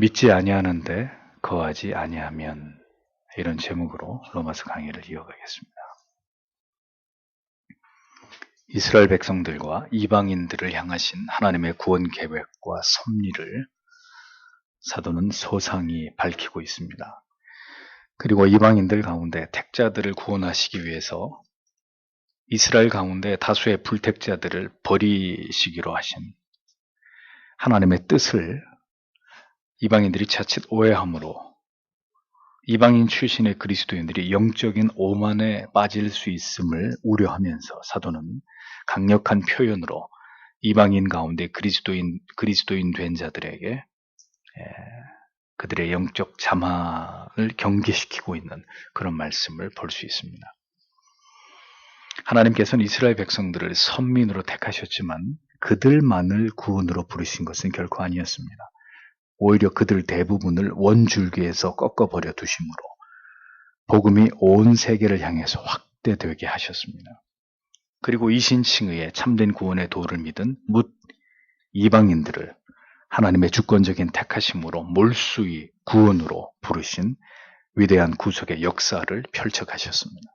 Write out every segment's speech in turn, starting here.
믿지 아니하는데 거하지 아니하면, 이런 제목으로 로마서 강의를 이어가겠습니다. 이스라엘 백성들과 이방인들을 향하신 하나님의 구원 계획과 섭리를 사도는 소상히 밝히고 있습니다. 그리고 이방인들 가운데 택자들을 구원하시기 위해서 이스라엘 가운데 다수의 불택자들을 버리시기로 하신 하나님의 뜻을 이방인들이 자칫 오해함으로 이방인 출신의 그리스도인들이 영적인 오만에 빠질 수 있음을 우려하면서 사도는 강력한 표현으로 이방인 가운데 그리스도인 된 자들에게 그들의 영적 자만을 경계시키고 있는 그런 말씀을 볼 수 있습니다. 하나님께서는 이스라엘 백성들을 선민으로 택하셨지만 그들만을 구원으로 부르신 것은 결코 아니었습니다. 오히려 그들 대부분을 원줄기에서 꺾어버려 두심으로 복음이 온 세계를 향해서 확대되게 하셨습니다. 그리고 이신칭의의 참된 구원의 도를 믿은 뭇 이방인들을 하나님의 주권적인 택하심으로 몰수히 구원으로 부르신 위대한 구속의 역사를 펼쳐가셨습니다.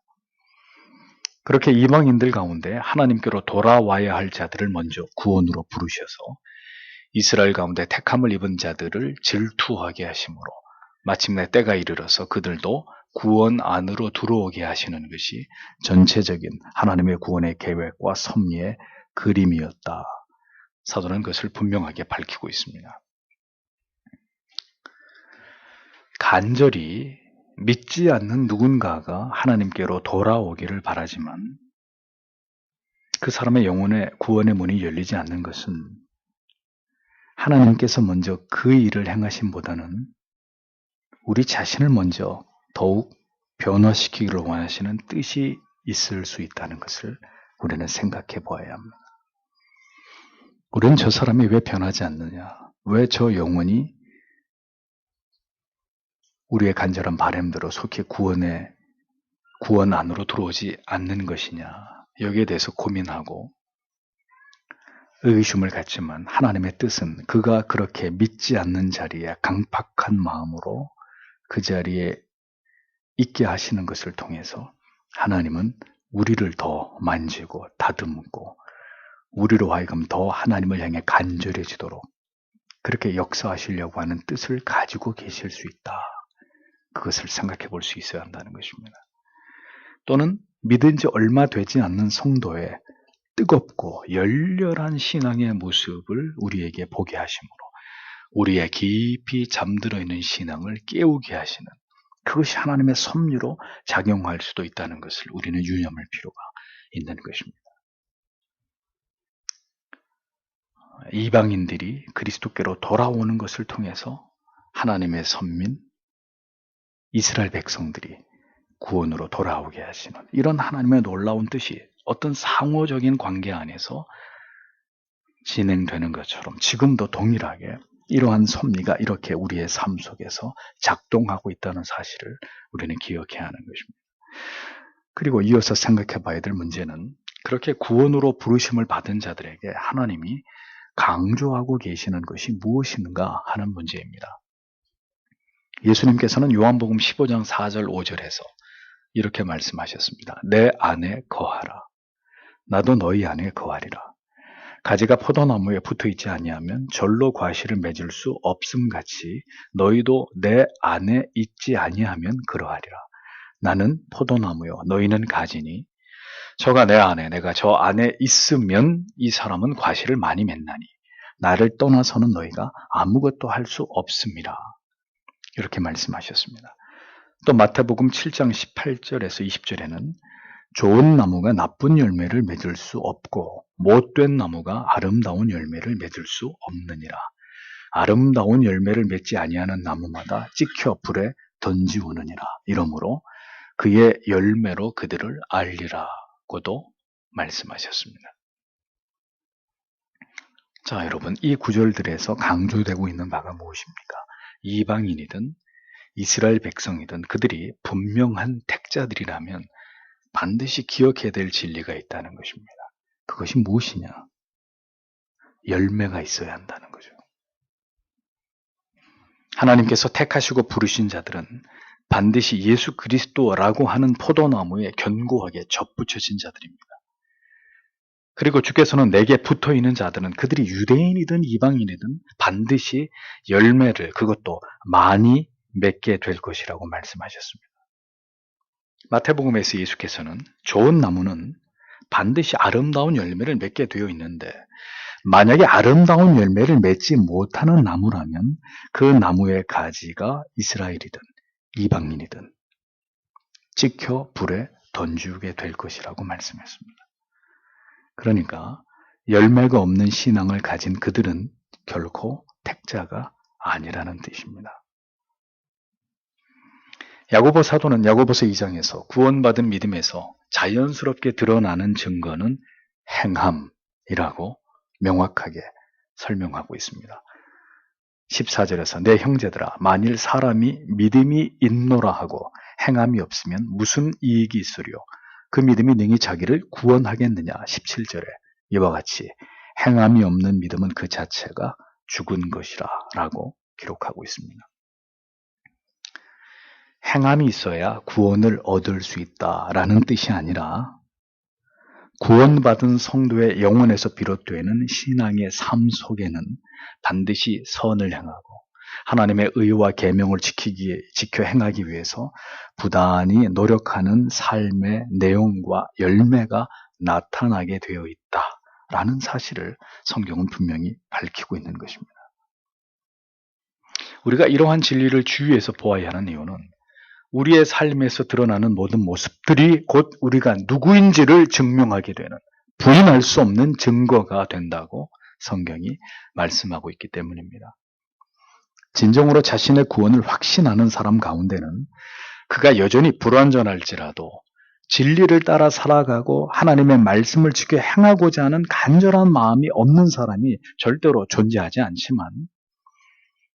그렇게 이방인들 가운데 하나님께로 돌아와야 할 자들을 먼저 구원으로 부르셔서 이스라엘 가운데 택함을 입은 자들을 질투하게 하심으로 마침내 때가 이르러서 그들도 구원 안으로 들어오게 하시는 것이 전체적인 하나님의 구원의 계획과 섭리의 그림이었다. 사도는 그것을 분명하게 밝히고 있습니다. 간절히 믿지 않는 누군가가 하나님께로 돌아오기를 바라지만 그 사람의 영혼의 구원의 문이 열리지 않는 것은 하나님께서 먼저 그 일을 행하심보다는 우리 자신을 먼저 더욱 변화시키기를 원하시는 뜻이 있을 수 있다는 것을 우리는 생각해 보아야 합니다. 우리는 저 사람이 왜 변하지 않느냐? 왜 저 영혼이 우리의 간절한 바람대로 속히 구원 안으로 들어오지 않는 것이냐? 여기에 대해서 고민하고 의심을 갖지만 하나님의 뜻은 그가 그렇게 믿지 않는 자리에 강팍한 마음으로 그 자리에 있게 하시는 것을 통해서 하나님은 우리를 더 만지고 다듬고 우리로 하여금 더 하나님을 향해 간절해지도록 그렇게 역사하시려고 하는 뜻을 가지고 계실 수 있다. 그것을 생각해 볼 수 있어야 한다는 것입니다. 또는 믿은 지 얼마 되지 않는 성도의 뜨겁고 열렬한 신앙의 모습을 우리에게 보게 하심으로 우리의 깊이 잠들어 있는 신앙을 깨우게 하시는 그것이 하나님의 섭리로 작용할 수도 있다는 것을 우리는 유념할 필요가 있는 것입니다. 이방인들이 그리스도께로 돌아오는 것을 통해서 하나님의 선민 이스라엘 백성들이 구원으로 돌아오게 하시는 이런 하나님의 놀라운 뜻이 어떤 상호적인 관계 안에서 진행되는 것처럼 지금도 동일하게 이러한 섭리가 이렇게 우리의 삶 속에서 작동하고 있다는 사실을 우리는 기억해야 하는 것입니다. 그리고 이어서 생각해 봐야 될 문제는 그렇게 구원으로 부르심을 받은 자들에게 하나님이 강조하고 계시는 것이 무엇인가 하는 문제입니다. 예수님께서는 요한복음 15장 4절 5절에서 이렇게 말씀하셨습니다. 내 안에 거하라. 나도 너희 안에 거하리라. 가지가 포도나무에 붙어있지 아니하면 절로 과실을 맺을 수 없음같이 너희도 내 안에 있지 아니하면 그러하리라. 나는 포도나무요 너희는 가지니 저가 내 안에 내가 저 안에 있으면 이 사람은 과실을 많이 맺나니 나를 떠나서는 너희가 아무것도 할 수 없습니다. 이렇게 말씀하셨습니다. 또 마태복음 7장 18절에서 20절에는 좋은 나무가 나쁜 열매를 맺을 수 없고 못된 나무가 아름다운 열매를 맺을 수 없느니라. 아름다운 열매를 맺지 아니하는 나무마다 찍혀 불에 던지우느니라. 이러므로 그의 열매로 그들을 알리라고도 말씀하셨습니다. 자, 여러분, 이 구절들에서 강조되고 있는 바가 무엇입니까? 이방인이든 이스라엘 백성이든 그들이 분명한 택자들이라면 반드시 기억해야 될 진리가 있다는 것입니다. 그것이 무엇이냐? 열매가 있어야 한다는 거죠. 하나님께서 택하시고 부르신 자들은 반드시 예수 그리스도라고 하는 포도나무에 견고하게 접붙여진 자들입니다. 그리고 주께서는 내게 붙어 있는 자들은 그들이 유대인이든 이방인이든 반드시 열매를, 그것도 많이 맺게 될 것이라고 말씀하셨습니다. 마태복음에서 예수께서는 좋은 나무는 반드시 아름다운 열매를 맺게 되어 있는데, 만약에 아름다운 열매를 맺지 못하는 나무라면 그 나무의 가지가 이스라엘이든 이방인이든 찍혀 불에 던지게 될 것이라고 말씀했습니다. 그러니까 열매가 없는 신앙을 가진 그들은 결코 택자가 아니라는 뜻입니다. 야고보 사도는 야고보서 2장에서 구원받은 믿음에서 자연스럽게 드러나는 증거는 행함이라고 명확하게 설명하고 있습니다. 14절에서 내 형제들아, 만일 사람이 믿음이 있노라 하고 행함이 없으면 무슨 이익이 있으리요? 그 믿음이 능히 자기를 구원하겠느냐? 17절에 이와 같이 행함이 없는 믿음은 그 자체가 죽은 것이라 라고 기록하고 있습니다. 행함이 있어야 구원을 얻을 수 있다라는 뜻이 아니라 구원받은 성도의 영혼에서 비롯되는 신앙의 삶 속에는 반드시 선을 행하고 하나님의 의와 계명을 지켜 행하기 위해서 부단히 노력하는 삶의 내용과 열매가 나타나게 되어 있다라는 사실을 성경은 분명히 밝히고 있는 것입니다. 우리가 이러한 진리를 주의해서 보아야 하는 이유는 우리의 삶에서 드러나는 모든 모습들이 곧 우리가 누구인지를 증명하게 되는, 부인할 수 없는 증거가 된다고 성경이 말씀하고 있기 때문입니다. 진정으로 자신의 구원을 확신하는 사람 가운데는 그가 여전히 불완전할지라도 진리를 따라 살아가고 하나님의 말씀을 지켜 행하고자 하는 간절한 마음이 없는 사람이 절대로 존재하지 않지만,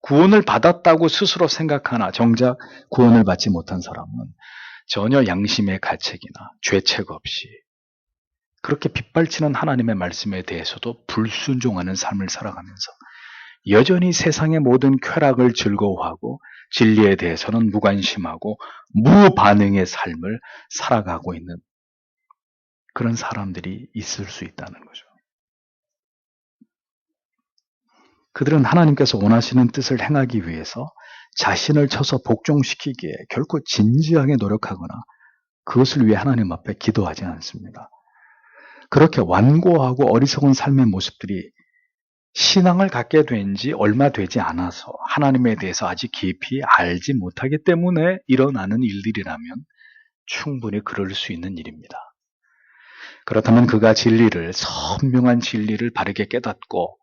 구원을 받았다고 스스로 생각하나 정작 구원을 받지 못한 사람은 전혀 양심의 가책이나 죄책 없이 그렇게 빗발치는 하나님의 말씀에 대해서도 불순종하는 삶을 살아가면서 여전히 세상의 모든 쾌락을 즐거워하고 진리에 대해서는 무관심하고 무반응의 삶을 살아가고 있는 그런 사람들이 있을 수 있다는 거죠. 그들은 하나님께서 원하시는 뜻을 행하기 위해서 자신을 쳐서 복종시키기에 결코 진지하게 노력하거나 그것을 위해 하나님 앞에 기도하지 않습니다. 그렇게 완고하고 어리석은 삶의 모습들이 신앙을 갖게 된 지 얼마 되지 않아서 하나님에 대해서 아직 깊이 알지 못하기 때문에 일어나는 일들이라면 충분히 그럴 수 있는 일입니다. 그렇다면 그가 진리를, 선명한 진리를 바르게 깨닫고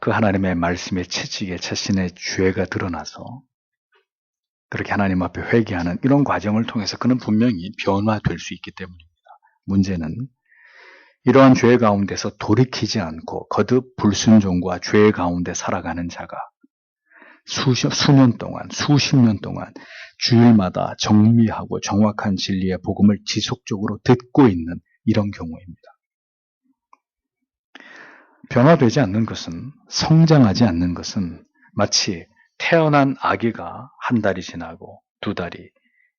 그 하나님의 말씀에 채찍에 자신의 죄가 드러나서 그렇게 하나님 앞에 회개하는 이런 과정을 통해서 그는 분명히 변화될 수 있기 때문입니다. 문제는 이러한 죄 가운데서 돌이키지 않고 거듭 불순종과 죄 가운데 살아가는 자가 수년 동안, 수십 년 동안 주일마다 정밀하고 정확한 진리의 복음을 지속적으로 듣고 있는 이런 경우입니다. 변화되지 않는 것은, 성장하지 않는 것은 마치 태어난 아기가 한 달이 지나고 두 달이,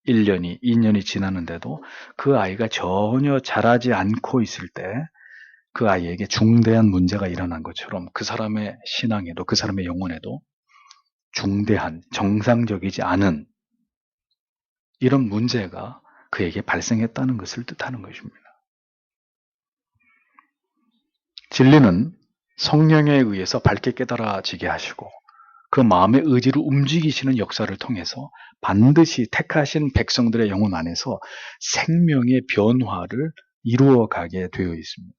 1년이, 2년이 지났는데도 그 아이가 전혀 자라지 않고 있을 때 그 아이에게 중대한 문제가 일어난 것처럼 그 사람의 신앙에도, 그 사람의 영혼에도 중대한, 정상적이지 않은 이런 문제가 그에게 발생했다는 것을 뜻하는 것입니다. 진리는 성령에 의해서 밝게 깨달아지게 하시고 그 마음의 의지를 움직이시는 역사를 통해서 반드시 택하신 백성들의 영혼 안에서 생명의 변화를 이루어가게 되어 있습니다.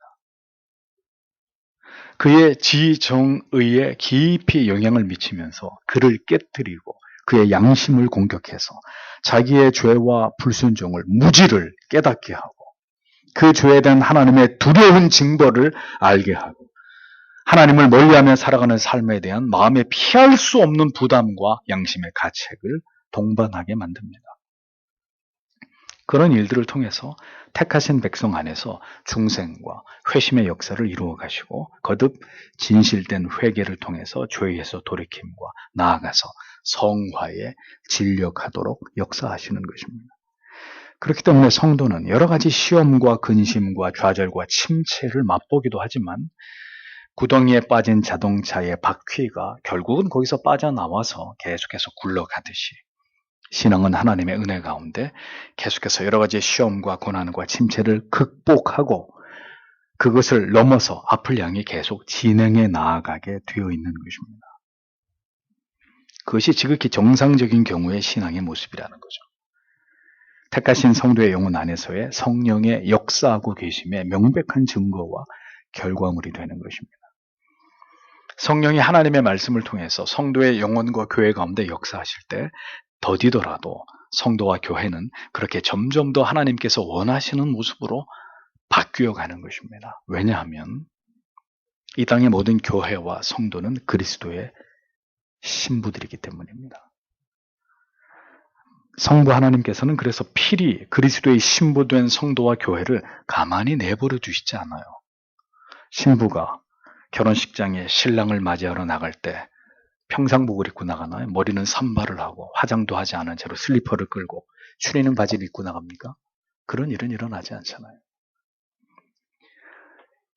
그의 지정의에 깊이 영향을 미치면서 그를 깨뜨리고 그의 양심을 공격해서 자기의 죄와 불순종을, 무지를 깨닫게 하고 그 죄에 대한 하나님의 두려운 징벌을 알게 하고 하나님을 멀리하며 살아가는 삶에 대한 마음에 피할 수 없는 부담과 양심의 가책을 동반하게 만듭니다. 그런 일들을 통해서 택하신 백성 안에서 중생과 회심의 역사를 이루어 가시고 거듭 진실된 회개를 통해서 죄에서 돌이킴과 나아가서 성화에 진력하도록 역사하시는 것입니다. 그렇기 때문에 성도는 여러 가지 시험과 근심과 좌절과 침체를 맛보기도 하지만 구덩이에 빠진 자동차의 바퀴가 결국은 거기서 빠져나와서 계속해서 굴러가듯이 신앙은 하나님의 은혜 가운데 계속해서 여러 가지 시험과 고난과 침체를 극복하고 그것을 넘어서 앞을 향해 계속 진행해 나아가게 되어 있는 것입니다. 그것이 지극히 정상적인 경우의 신앙의 모습이라는 거죠. 택하신 성도의 영혼 안에서의 성령의 역사하고 계심의 명백한 증거와 결과물이 되는 것입니다. 성령이 하나님의 말씀을 통해서 성도의 영혼과 교회 가운데 역사하실 때 더디더라도 성도와 교회는 그렇게 점점 더 하나님께서 원하시는 모습으로 바뀌어 가는 것입니다. 왜냐하면 이 땅의 모든 교회와 성도는 그리스도의 신부들이기 때문입니다. 성부 하나님께서는 그래서 필히 그리스도의 신부된 성도와 교회를 가만히 내버려 두시지 않아요. 신부가 결혼식장에 신랑을 맞이하러 나갈 때 평상복을 입고 나가나요? 머리는 산발을 하고 화장도 하지 않은 채로 슬리퍼를 끌고 추리는 바지를 입고 나갑니까? 그런 일은 일어나지 않잖아요.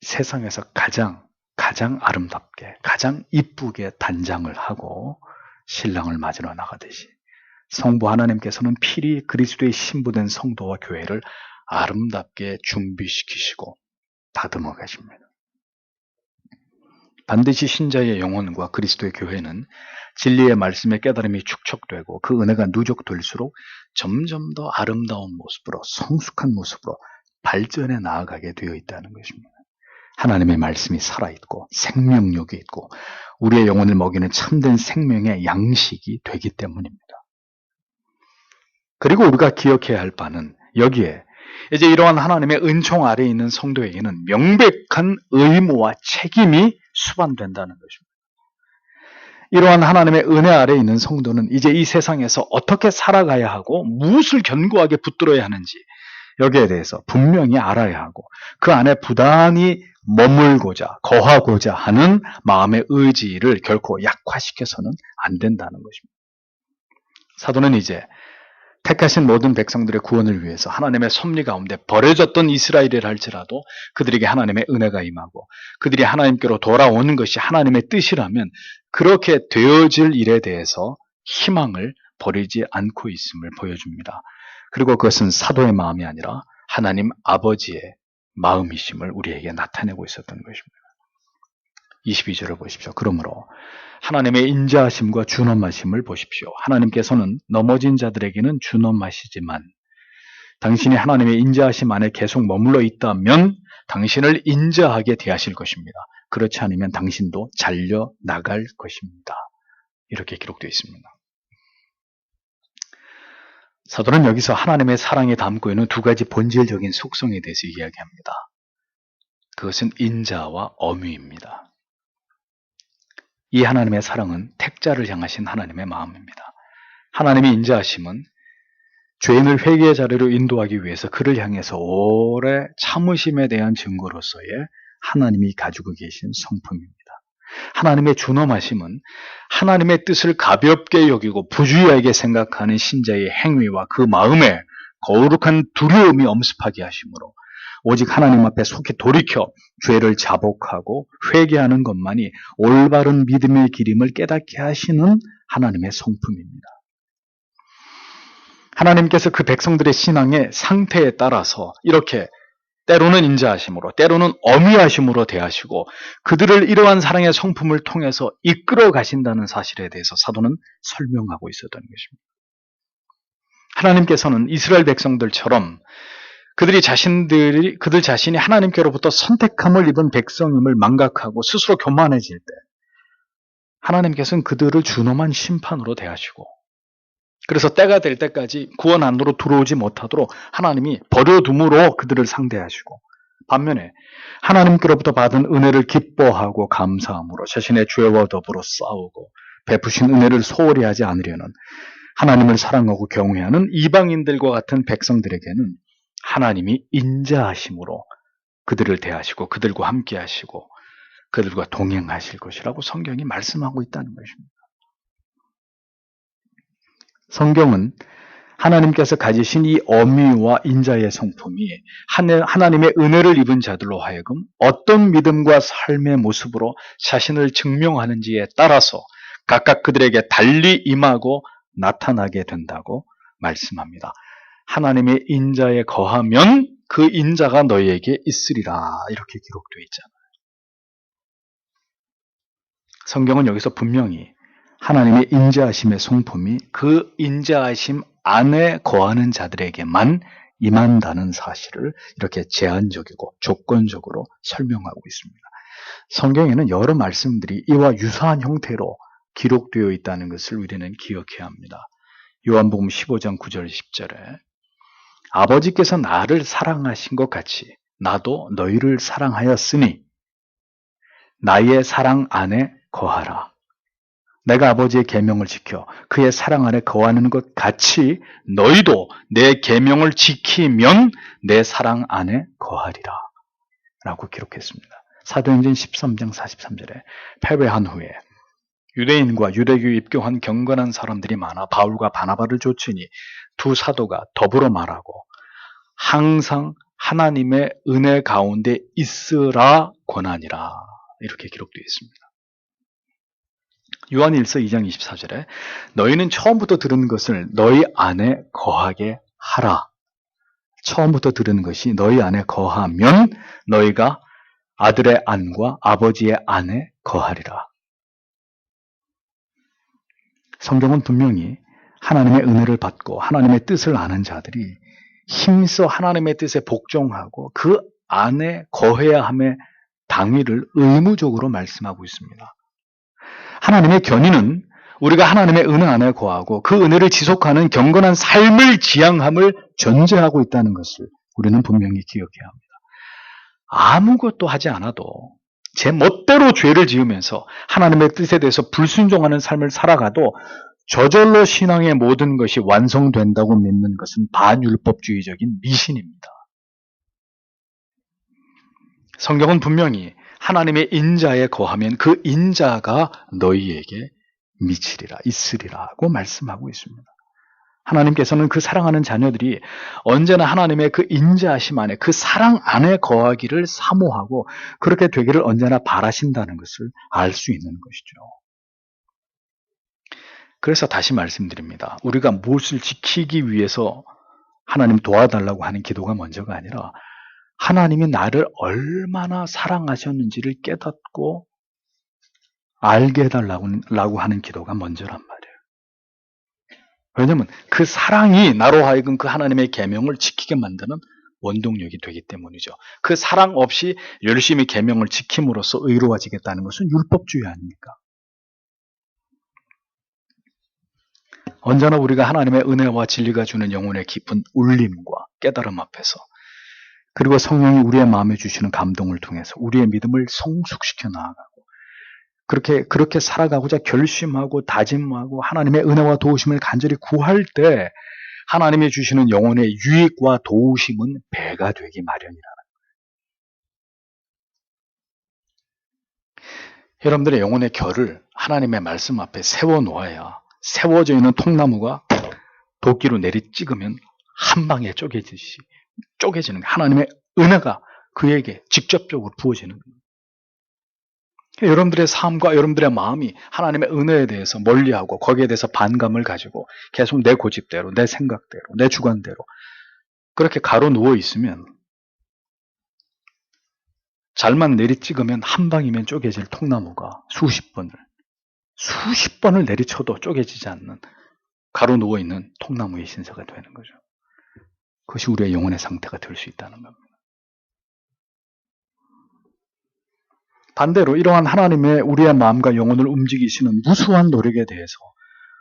세상에서 가장 아름답게 가장 이쁘게 단장을 하고 신랑을 맞으러 나가듯이 성부 하나님께서는 필히 그리스도의 신부된 성도와 교회를 아름답게 준비시키시고 다듬어 가십니다. 반드시 신자의 영혼과 그리스도의 교회는 진리의 말씀의 깨달음이 축적되고 그 은혜가 누적될수록 점점 더 아름다운 모습으로 성숙한 모습으로 발전해 나아가게 되어 있다는 것입니다. 하나님의 말씀이 살아있고 생명력이 있고 우리의 영혼을 먹이는 참된 생명의 양식이 되기 때문입니다. 그리고 우리가 기억해야 할 바는 여기에 이제 이러한 하나님의 은총 아래에 있는 성도에게는 명백한 의무와 책임이 수반된다는 것입니다. 이러한 하나님의 은혜 아래에 있는 성도는 이제 이 세상에서 어떻게 살아가야 하고 무엇을 견고하게 붙들어야 하는지 여기에 대해서 분명히 알아야 하고 그 안에 부단히 머물고자 거하고자 하는 마음의 의지를 결코 약화시켜서는 안 된다는 것입니다. 사도는 이제 택하신 모든 백성들의 구원을 위해서 하나님의 섭리 가운데 버려졌던 이스라엘이라 할지라도 그들에게 하나님의 은혜가 임하고 그들이 하나님께로 돌아오는 것이 하나님의 뜻이라면 그렇게 되어질 일에 대해서 희망을 버리지 않고 있음을 보여줍니다. 그리고 그것은 사도의 마음이 아니라 하나님 아버지의 마음이심을 우리에게 나타내고 있었던 것입니다. 22절을 보십시오. 그러므로 하나님의 인자하심과 준엄하심을 보십시오. 하나님께서는 넘어진 자들에게는 준엄하시지만 당신이 하나님의 인자하심 안에 계속 머물러 있다면 당신을 인자하게 대하실 것입니다. 그렇지 않으면 당신도 잘려 나갈 것입니다. 이렇게 기록되어 있습니다. 사도는 여기서 하나님의 사랑에 담고 있는 두 가지 본질적인 속성에 대해서 이야기합니다. 그것은 인자와 엄유입니다. 이 하나님의 사랑은 택자를 향하신 하나님의 마음입니다. 하나님의 인자하심은 죄인을 회개의 자리로 인도하기 위해서 그를 향해서 오래 참으심에 대한 증거로서의 하나님이 가지고 계신 성품입니다. 하나님의 준엄하심은 하나님의 뜻을 가볍게 여기고 부주의하게 생각하는 신자의 행위와 그 마음에 거룩한 두려움이 엄습하게 하심으로 오직 하나님 앞에 속히 돌이켜 죄를 자복하고 회개하는 것만이 올바른 믿음의 길임을 깨닫게 하시는 하나님의 성품입니다. 하나님께서 그 백성들의 신앙의 상태에 따라서 이렇게 때로는 인자하심으로 때로는 엄위하심으로 대하시고 그들을 이러한 사랑의 성품을 통해서 이끌어 가신다는 사실에 대해서 사도는 설명하고 있었던 것입니다. 하나님께서는 이스라엘 백성들처럼 그들 자신이 하나님께로부터 선택함을 입은 백성임을 망각하고 스스로 교만해질 때 하나님께서는 그들을 준엄한 심판으로 대하시고 그래서 때가 될 때까지 구원 안으로 들어오지 못하도록 하나님이 버려둠으로 그들을 상대하시고 반면에 하나님께로부터 받은 은혜를 기뻐하고 감사함으로 자신의 죄와 더불어 싸우고 베푸신 은혜를 소홀히 하지 않으려는 하나님을 사랑하고 경외하는 이방인들과 같은 백성들에게는 하나님이 인자하심으로 그들을 대하시고 그들과 함께 하시고 그들과 동행하실 것이라고 성경이 말씀하고 있다는 것입니다. 성경은 하나님께서 가지신 이 어미와 인자의 성품이 하나님의 은혜를 입은 자들로 하여금 어떤 믿음과 삶의 모습으로 자신을 증명하는지에 따라서 각각 그들에게 달리 임하고 나타나게 된다고 말씀합니다. 하나님의 인자에 거하면 그 인자가 너희에게 있으리라 이렇게 기록되어 있잖아요. 성경은 여기서 분명히 하나님의 인자하심의 성품이 그 인자하심 안에 거하는 자들에게만 임한다는 사실을 이렇게 제한적이고 조건적으로 설명하고 있습니다. 성경에는 여러 말씀들이 이와 유사한 형태로 기록되어 있다는 것을 우리는 기억해야 합니다. 요한복음 15장 9절 10절에 아버지께서 나를 사랑하신 것 같이 나도 너희를 사랑하였으니 나의 사랑 안에 거하라. 내가 아버지의 계명을 지켜 그의 사랑 안에 거하는 것 같이 너희도 내 계명을 지키면 내 사랑 안에 거하리라 라고 기록했습니다. 사도행전 13장 43절에 패배한 후에 유대인과 유대교에 입교한 경건한 사람들이 많아 바울과 바나바를 쫓으니 두 사도가 더불어 말하고 항상 하나님의 은혜 가운데 있으라 권하니라 이렇게 기록되어 있습니다. 요한일서 2장 24절에 너희는 처음부터 들은 것을 너희 안에 거하게 하라. 처음부터 들은 것이 너희 안에 거하면 너희가 아들의 안과 아버지의 안에 거하리라. 성경은 분명히 하나님의 은혜를 받고 하나님의 뜻을 아는 자들이 힘써 하나님의 뜻에 복종하고 그 안에 거해야 함의 당위를 의무적으로 말씀하고 있습니다. 하나님의 견인은 우리가 하나님의 은혜 안에 거하고 그 은혜를 지속하는 경건한 삶을 지향함을 전제하고 있다는 것을 우리는 분명히 기억해야 합니다. 아무것도 하지 않아도 제 멋대로 죄를 지으면서 하나님의 뜻에 대해서 불순종하는 삶을 살아가도 저절로 신앙의 모든 것이 완성된다고 믿는 것은 반율법주의적인 미신입니다. 성경은 분명히 하나님의 인자에 거하면 그 인자가 너희에게 미치리라, 있으리라고 말씀하고 있습니다. 하나님께서는 그 사랑하는 자녀들이 언제나 하나님의 그 인자하심 안에 그 사랑 안에 거하기를 사모하고 그렇게 되기를 언제나 바라신다는 것을 알 수 있는 것이죠. 그래서 다시 말씀드립니다. 우리가 무엇을 지키기 위해서 하나님 도와달라고 하는 기도가 먼저가 아니라 하나님이 나를 얼마나 사랑하셨는지를 깨닫고 알게 해달라고 하는 기도가 먼저란 말이에요. 왜냐하면 그 사랑이 나로 하여금 그 하나님의 계명을 지키게 만드는 원동력이 되기 때문이죠. 그 사랑 없이 열심히 계명을 지킴으로써 의로워지겠다는 것은 율법주의 아닙니까? 언제나 우리가 하나님의 은혜와 진리가 주는 영혼의 깊은 울림과 깨달음 앞에서 그리고 성령이 우리의 마음에 주시는 감동을 통해서 우리의 믿음을 성숙시켜 나아가고 그렇게 살아가고자 결심하고 다짐하고 하나님의 은혜와 도우심을 간절히 구할 때 하나님이 주시는 영혼의 유익과 도우심은 배가 되기 마련이라는 거예요. 여러분들의 영혼의 결을 하나님의 말씀 앞에 세워놓아야 세워져 있는 통나무가 도끼로 내리 찍으면 한 방에 쪼개지는 하나님의 은혜가 그에게 직접적으로 부어지는 거예요. 여러분들의 삶과 여러분들의 마음이 하나님의 은혜에 대해서 멀리하고 거기에 대해서 반감을 가지고 계속 내 고집대로, 내 생각대로, 내 주관대로 그렇게 가로누워 있으면 잘만 내리 찍으면 한 방이면 쪼개질 통나무가 수십 번을 내리쳐도 쪼개지지 않는 가로누워 있는 통나무의 신세가 되는 거죠. 그것이 우리의 영혼의 상태가 될 수 있다는 겁니다. 반대로 이러한 하나님의 우리의 마음과 영혼을 움직이시는 무수한 노력에 대해서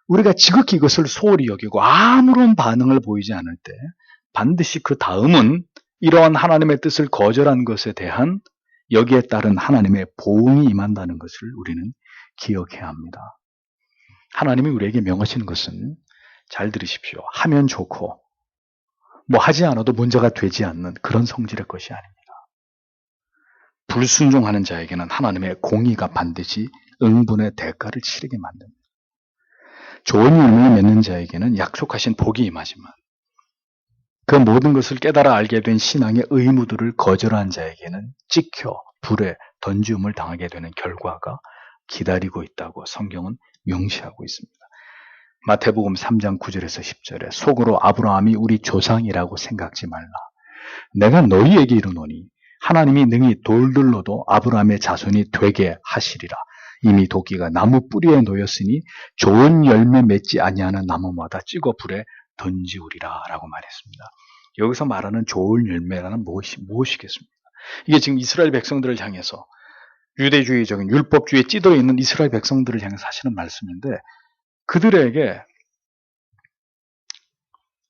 우리가 지극히 이것을 소홀히 여기고 아무런 반응을 보이지 않을 때 반드시 그 다음은 이러한 하나님의 뜻을 거절한 것에 대한 여기에 따른 하나님의 보응이 임한다는 것을 우리는 기억해야 합니다. 하나님이 우리에게 명하시는 것은 잘 들으십시오. 하면 좋고 뭐 하지 않아도 문제가 되지 않는 그런 성질의 것이 아닙니다. 불순종하는 자에게는 하나님의 공의가 반드시 응분의 대가를 치르게 만듭니다. 좋은 열매를 맺는 자에게는 약속하신 복이 임하지만 그 모든 것을 깨달아 알게 된 신앙의 의무들을 거절한 자에게는 찍혀 불에 던지움을 당하게 되는 결과가 기다리고 있다고 성경은 명시하고 있습니다. 마태복음 3장 9절에서 10절에 속으로 아브라함이 우리 조상이라고 생각지 말라. 내가 너희에게 이르노니 하나님이 능히 돌들로도 아브라함의 자손이 되게 하시리라. 이미 도끼가 나무 뿌리에 놓였으니 좋은 열매 맺지 아니하는 나무마다 찍어 불에 던지우리라 라고 말했습니다. 여기서 말하는 좋은 열매라는 무엇이겠습니까? 이게 지금 이스라엘 백성들을 향해서 유대주의적인 율법주의에 찌들어 있는 이스라엘 백성들을 향해서 하시는 말씀인데 그들에게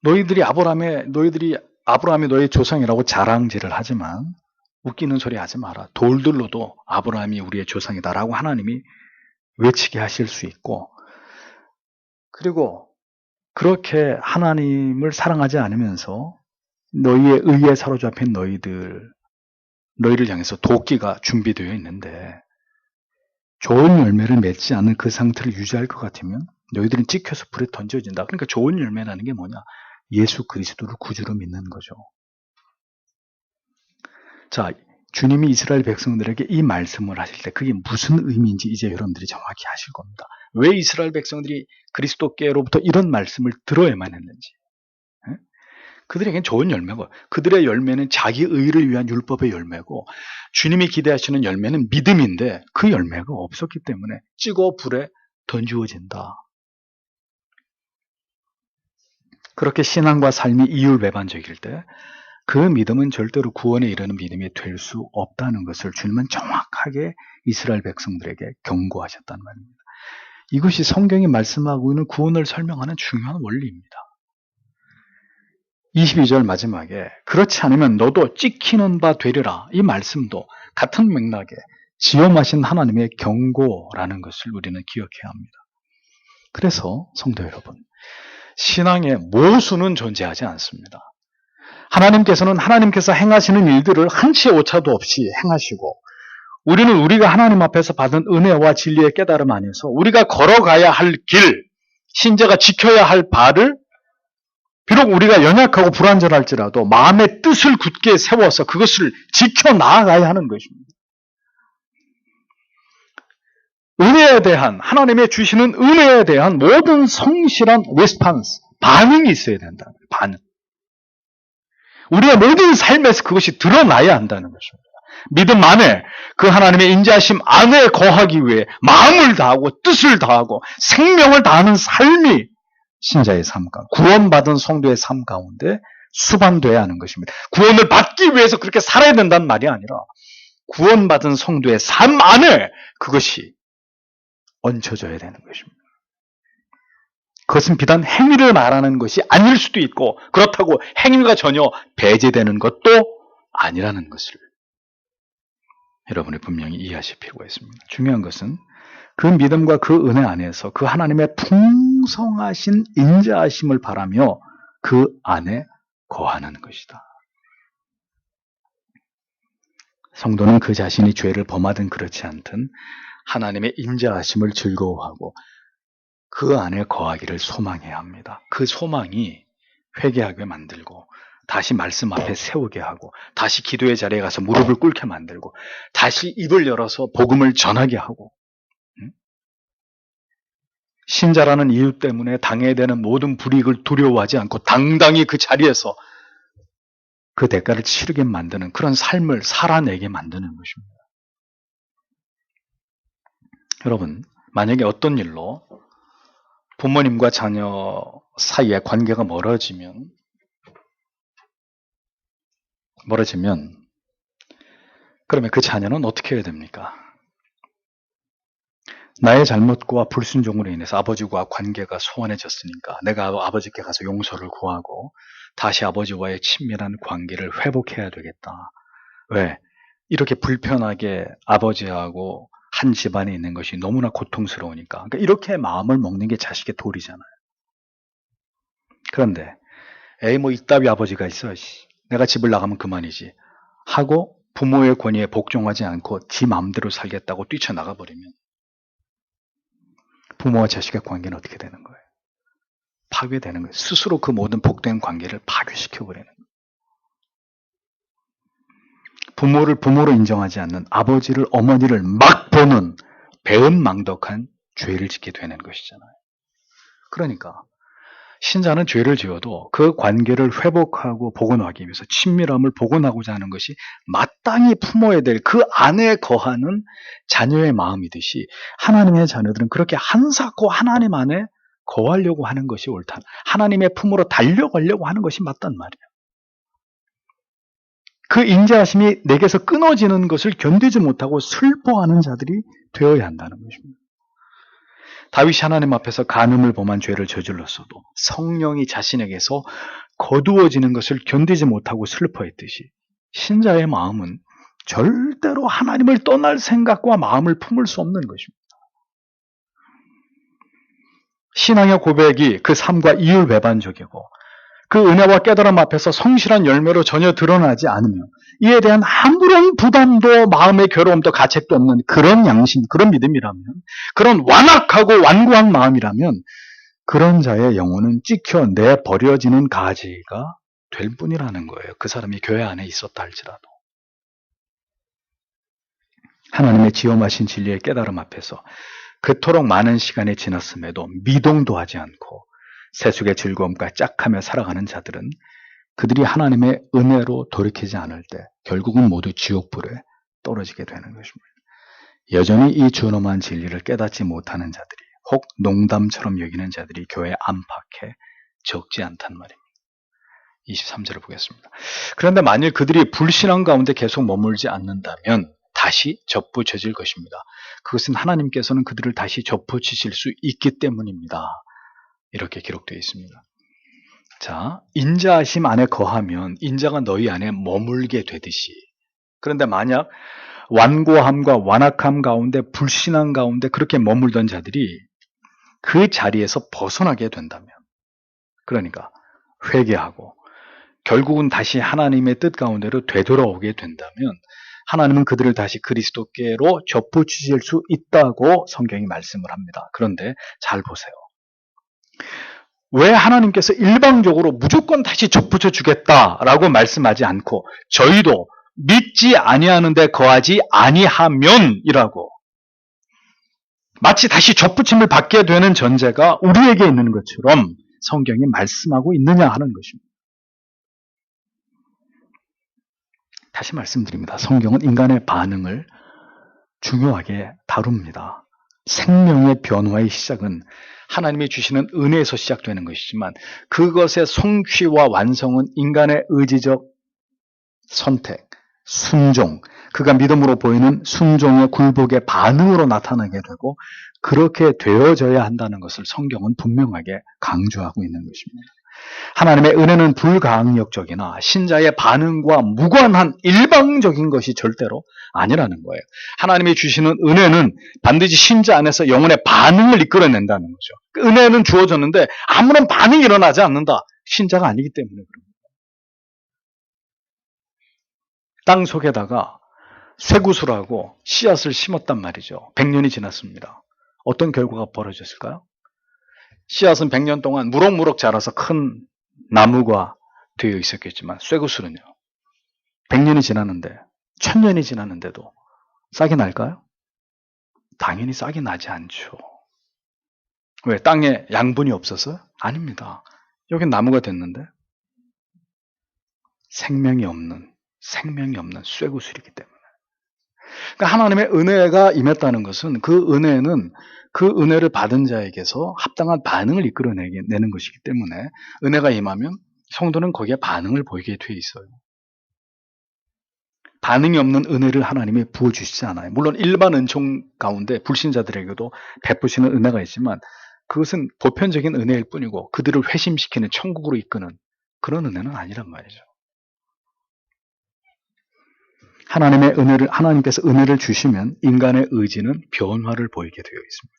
너희들이 아브라함이 너희 조상이라고 자랑질을 하지만 웃기는 소리 하지 마라. 돌들로도 아브라함이 우리의 조상이다라고 하나님이 외치게 하실 수 있고 그리고 그렇게 하나님을 사랑하지 않으면서 너희의 의에 사로잡힌 너희를 향해서 도끼가 준비되어 있는데 좋은 열매를 맺지 않는 그 상태를 유지할 것 같으면 너희들은 찍혀서 불에 던져진다. 그러니까 좋은 열매라는 게 뭐냐? 예수 그리스도를 구주로 믿는 거죠. 자, 주님이 이스라엘 백성들에게 이 말씀을 하실 때 그게 무슨 의미인지 이제 여러분들이 정확히 아실 겁니다. 왜 이스라엘 백성들이 그리스도께로부터 이런 말씀을 들어야만 했는지. 그들에게는 좋은 열매고 그들의 열매는 자기 의를 위한 율법의 열매고 주님이 기대하시는 열매는 믿음인데 그 열매가 없었기 때문에 찍어 불에 던지워진다. 그렇게 신앙과 삶이 이율배반적일 때 그 믿음은 절대로 구원에 이르는 믿음이 될 수 없다는 것을 주님은 정확하게 이스라엘 백성들에게 경고하셨단 말입니다. 이것이 성경이 말씀하고 있는 구원을 설명하는 중요한 원리입니다. 22절 마지막에 그렇지 않으면 너도 찍히는 바 되리라. 이 말씀도 같은 맥락에 지엄하신 하나님의 경고라는 것을 우리는 기억해야 합니다. 그래서 성도 여러분, 신앙에 모순은 존재하지 않습니다. 하나님께서 행하시는 일들을 한치의 오차도 없이 행하시고 우리는 우리가 하나님 앞에서 받은 은혜와 진리의 깨달음 안에서 우리가 걸어가야 할 길, 신자가 지켜야 할 바를 비록 우리가 연약하고 불완전할지라도 마음의 뜻을 굳게 세워서 그것을 지켜나가야 하는 것입니다. 은혜에 대한, 하나님의 주시는 은혜에 대한 모든 성실한 레스판스, 반응이 있어야 된다. 반응. 우리의 모든 삶에서 그것이 드러나야 한다는 것입니다. 믿음 안에 그 하나님의 인자하심 안에 거하기 위해 마음을 다하고 뜻을 다하고 생명을 다하는 삶이 신자의 삶 가운데, 구원받은 성도의 삶 가운데 수반돼야 하는 것입니다. 구원을 받기 위해서 그렇게 살아야 된다는 말이 아니라 구원받은 성도의 삶 안에 그것이 얹혀져야 되는 것입니다. 그것은 비단 행위를 말하는 것이 아닐 수도 있고 그렇다고 행위가 전혀 배제되는 것도 아니라는 것을 여러분이 분명히 이해하실 필요가 있습니다. 중요한 것은 그 믿음과 그 은혜 안에서 그 하나님의 풍성하신 인자하심을 바라며 그 안에 거하는 것이다. 성도는 그 자신이 죄를 범하든 그렇지 않든 하나님의 인자하심을 즐거워하고 그 안에 거하기를 소망해야 합니다. 그 소망이 회개하게 만들고 다시 말씀 앞에 세우게 하고 다시 기도의 자리에 가서 무릎을 꿇게 만들고 다시 입을 열어서 복음을 전하게 하고 신자라는 이유 때문에 당해야 되는 모든 불이익을 두려워하지 않고 당당히 그 자리에서 그 대가를 치르게 만드는 그런 삶을 살아내게 만드는 것입니다. 여러분, 만약에 어떤 일로 부모님과 자녀 사이의 관계가 멀어지면 그러면 그 자녀는 어떻게 해야 됩니까? 나의 잘못과 불순종으로 인해서 아버지와 관계가 소원해졌으니까 내가 아버지께 가서 용서를 구하고 다시 아버지와의 친밀한 관계를 회복해야 되겠다. 왜? 이렇게 불편하게 아버지하고 한 집안에 있는 것이 너무나 고통스러우니까. 그러니까 이렇게 마음을 먹는 게 자식의 도리잖아요. 그런데 에이 뭐 이따위 아버지가 있어. 내가 집을 나가면 그만이지 하고 부모의 권위에 복종하지 않고 지 마음대로 살겠다고 뛰쳐나가 버리면 부모와 자식의 관계는 어떻게 되는 거예요? 파괴되는 거예요. 스스로 그 모든 복된 관계를 파괴시켜버리는 거예요. 부모를 부모로 인정하지 않는 아버지를 어머니를 막 보는 배은망덕한 죄를 짓게 되는 것이잖아요. 그러니까 신자는 죄를 지어도 그 관계를 회복하고 복원하기 위해서 친밀함을 복원하고자 하는 것이 마땅히 품어야 될 그 안에 거하는 자녀의 마음이듯이 하나님의 자녀들은 그렇게 한사코 하나님 안에 거하려고 하는 것이 옳다. 하나님의 품으로 달려가려고 하는 것이 맞단 말이에요. 그 인자하심이 내게서 끊어지는 것을 견디지 못하고 슬퍼하는 자들이 되어야 한다는 것입니다. 다윗이 하나님 앞에서 간음을 범한 죄를 저질렀어도 성령이 자신에게서 거두어지는 것을 견디지 못하고 슬퍼했듯이 신자의 마음은 절대로 하나님을 떠날 생각과 마음을 품을 수 없는 것입니다. 신앙의 고백이 그 삶과 이율배반적이고 그 은혜와 깨달음 앞에서 성실한 열매로 전혀 드러나지 않으며 이에 대한 아무런 부담도 마음의 괴로움도 가책도 없는 그런 양심, 그런 믿음이라면, 그런 완악하고 완고한 마음이라면 그런 자의 영혼은 찍혀 내버려지는 가지가 될 뿐이라는 거예요. 그 사람이 교회 안에 있었다 할지라도. 하나님의 지엄하신 진리의 깨달음 앞에서 그토록 많은 시간이 지났음에도 미동도 하지 않고 세속의 즐거움과 짝하며 살아가는 자들은 그들이 하나님의 은혜로 돌이키지 않을 때 결국은 모두 지옥불에 떨어지게 되는 것입니다. 여전히 이 존엄한 진리를 깨닫지 못하는 자들이 혹 농담처럼 여기는 자들이 교회 안팎에 적지 않단 말입니다. 23절을 보겠습니다. 그런데 만일 그들이 불신앙 가운데 계속 머물지 않는다면 다시 접붙여질 것입니다. 그것은 하나님께서는 그들을 다시 접붙이실 수 있기 때문입니다. 이렇게 기록되어 있습니다. 자, 인자하심 안에 거하면 인자가 너희 안에 머물게 되듯이, 그런데 만약 완고함과 완악함 가운데 불신앙 가운데 그렇게 머물던 자들이 그 자리에서 벗어나게 된다면, 그러니까 회개하고 결국은 다시 하나님의 뜻 가운데로 되돌아오게 된다면 하나님은 그들을 다시 그리스도께로 접붙이실 수 있다고 성경이 말씀을 합니다. 그런데 잘 보세요. 왜 하나님께서 일방적으로 무조건 다시 접붙여 주겠다라고 말씀하지 않고 저희도 믿지 아니하는데 거하지 아니하면이라고, 마치 다시 접붙임을 받게 되는 전제가 우리에게 있는 것처럼 성경이 말씀하고 있느냐 하는 것입니다. 다시 말씀드립니다. 성경은 인간의 반응을 중요하게 다룹니다. 생명의 변화의 시작은 하나님이 주시는 은혜에서 시작되는 것이지만 그것의 성취와 완성은 인간의 의지적 선택, 순종, 그가 믿음으로 보이는 순종의 굴복의 반응으로 나타나게 되고 그렇게 되어져야 한다는 것을 성경은 분명하게 강조하고 있는 것입니다. 하나님의 은혜는 불가항력적이나 신자의 반응과 무관한 일방적인 것이 절대로 아니라는 거예요. 하나님이 주시는 은혜는 반드시 신자 안에서 영혼의 반응을 이끌어낸다는 거죠. 은혜는 주어졌는데 아무런 반응이 일어나지 않는다. 신자가 아니기 때문에 그럽니다. 땅 속에다가 쇠구슬하고 씨앗을 심었단 말이죠. 100년이 지났습니다. 어떤 결과가 벌어졌을까요? 씨앗은 100년 동안 무럭무럭 자라서 큰 나무가 되어 있었겠지만 쇠구슬은요. 100년이 지났는데 1000년이 지났는데도 싹이 날까요? 당연히 싹이 나지 않죠. 왜? 땅에 양분이 없어서? 아닙니다. 여긴 나무가 됐는데 생명이 없는 쇠구슬이기 때문에. 그러니까 하나님의 은혜가 임했다는 것은 그 은혜는 그 은혜를 받은 자에게서 합당한 반응을 이끌어내는 것이기 때문에 은혜가 임하면 성도는 거기에 반응을 보이게 돼 있어요. 반응이 없는 은혜를 하나님이 부어주시지 않아요. 물론 일반 은총 가운데 불신자들에게도 베푸시는 은혜가 있지만 그것은 보편적인 은혜일 뿐이고 그들을 회심시키는 천국으로 이끄는 그런 은혜는 아니란 말이죠. 하나님께서 은혜를 주시면 인간의 의지는 변화를 보이게 되어 있습니다.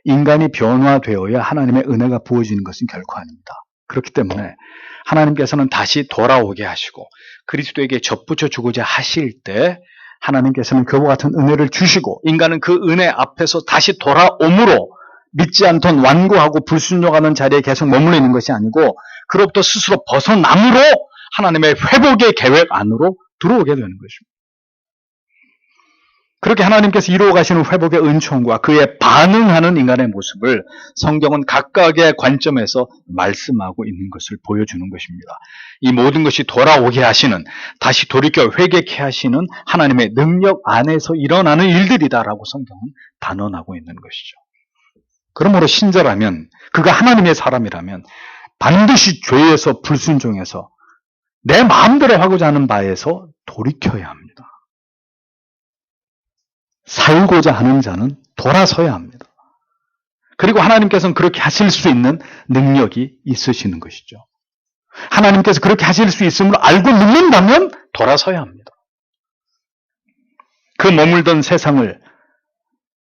인간이 변화되어야 하나님의 은혜가 부어지는 것은 결코 아닙니다. 그렇기 때문에 하나님께서는 다시 돌아오게 하시고 그리스도에게 접붙여 주고자 하실 때 하나님께서는 그와 같은 은혜를 주시고 인간은 그 은혜 앞에서 다시 돌아옴으로 믿지 않던 완고하고 불순종하는 자리에 계속 머물러 있는 것이 아니고 그로부터 스스로 벗어남으로 하나님의 회복의 계획 안으로 들어오게 되는 것입니다. 그렇게 하나님께서 이루어 가시는 회복의 은총과 그에 반응하는 인간의 모습을 성경은 각각의 관점에서 말씀하고 있는 것을 보여주는 것입니다. 이 모든 것이 돌아오게 하시는, 다시 돌이켜 회개케 하시는 하나님의 능력 안에서 일어나는 일들이다라고 성경은 단언하고 있는 것이죠. 그러므로 신자라면, 그가 하나님의 사람이라면 반드시 죄에서 불순종해서 내 마음대로 하고자 하는 바에서 돌이켜야 합니다. 살고자 하는 자는 돌아서야 합니다. 그리고 하나님께서는 그렇게 하실 수 있는 능력이 있으시는 것이죠. 하나님께서 그렇게 하실 수 있음을 알고 믿는다면 돌아서야 합니다. 그 머물던 세상을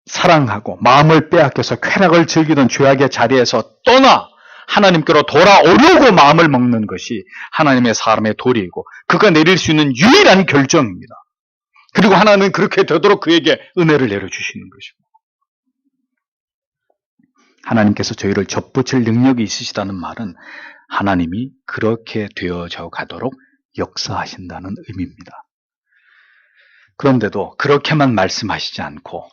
사랑하고 마음을 빼앗겨서 쾌락을 즐기던 죄악의 자리에서 떠나 하나님께로 돌아오려고 마음을 먹는 것이 하나님의 사람의 도리이고 그가 내릴 수 있는 유일한 결정입니다. 그리고 하나님은 그렇게 되도록 그에게 은혜를 내려주시는 것이고 하나님께서 저희를 접붙일 능력이 있으시다는 말은 하나님이 그렇게 되어져 가도록 역사하신다는 의미입니다. 그런데도 그렇게만 말씀하시지 않고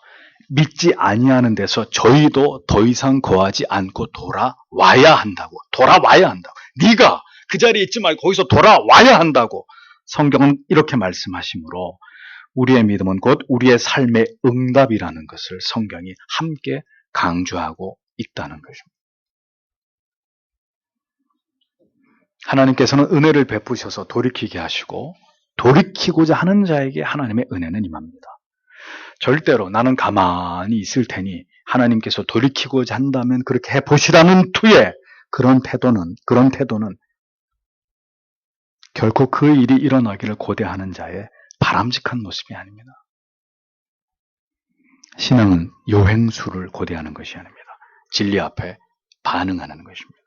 믿지 아니하는 데서 저희도 더 이상 거하지 않고 돌아와야 한다고. 네가 그 자리에 있지 말고 거기서 돌아와야 한다고 성경은 이렇게 말씀하시므로 우리의 믿음은 곧 우리의 삶의 응답이라는 것을 성경이 함께 강조하고 있다는 것입니다. 하나님께서는 은혜를 베푸셔서 돌이키게 하시고 돌이키고자 하는 자에게 하나님의 은혜는 임합니다. 절대로 나는 가만히 있을 테니 하나님께서 돌이키고자 한다면 그렇게 해보시라는 투에 그런 태도는 결코 그 일이 일어나기를 고대하는 자의 바람직한 모습이 아닙니다. 신앙은 요행수를 고대하는 것이 아닙니다. 진리 앞에 반응하는 것입니다.